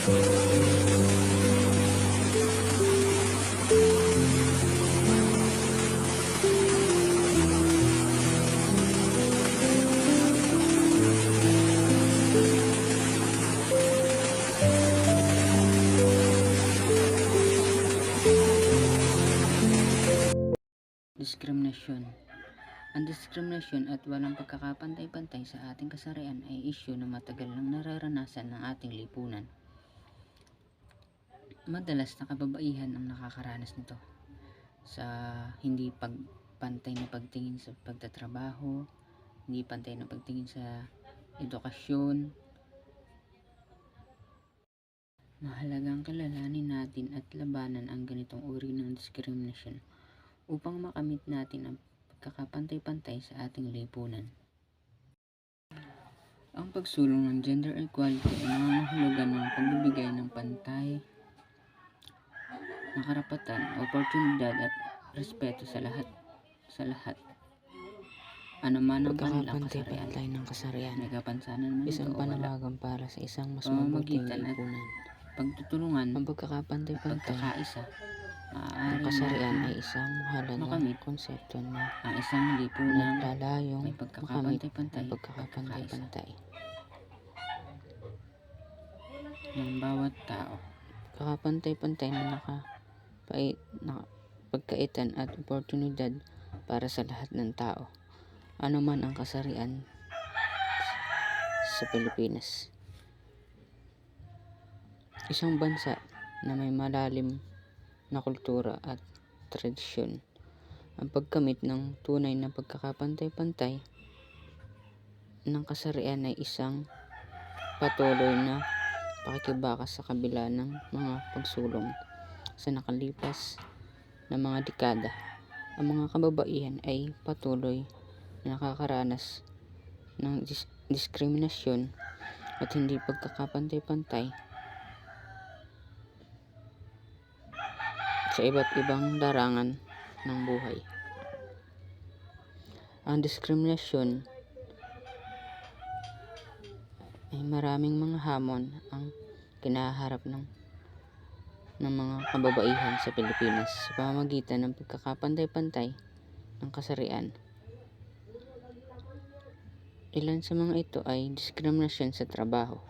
Diskriminasyon. Ang diskriminasyon at walang pagkakapantay-pantay sa ating kasarian ay isyu na matagal nang nararanasan ng ating lipunan. Madalas na kababaihan ang nakakaranas nito sa hindi pantay na pagtingin sa pagtatrabaho, hindi pantay na pagtingin sa edukasyon. Mahalagang kilalanin natin at labanan ang ganitong uri ng diskriminasyon upang makamit natin ang pagkakapantay-pantay sa ating lipunan. Ang pagsulong ng gender equality ay nangangahulugan ng pagbibigay ng pantay na karapatan, oportunidad at respeto sa lahat. Ano man ang kanilang kasarian. Pagkakapantay-pantay ng kasarian, Nagkapansanan man isang ito o wala. panawagan para sa isang mas mabuting Pamamagitan at lipunan. pagtutulungan, Ang pagkakapantay-pantay pagkakaisa, ng maaari kasarian natin ay isang mahalagang makamit konsepto na ang isang lipunang naglalayong may makamit pagkakapantay-pantay ang pagkakapantay-pantay ng bawat tao. Pagkakapantay-pantay na pagkaitan at oportunidad para sa lahat ng tao, ano man ang kasarian sa Pilipinas. Isang bansa na may malalim na kultura at tradisyon. Ang pagkamit ng tunay na pagkakapantay-pantay ng kasarian ay isang patuloy na pakikibaka sa kabila ng mga pagsulong sa nakalipas na mga dekada. Ang mga kababaihan ay patuloy na nakakaranas ng diskriminasyon at hindi pagkakapantay-pantay sa iba't ibang larangan ng buhay. Ang diskriminasyon ay maraming mga hamon ang kinaharap ng mga kababaihan sa Pilipinas sa pamamagitan ng pagkakapantay-pantay ng kasarian. Ilan sa mga ito ay diskriminasyon sa trabaho,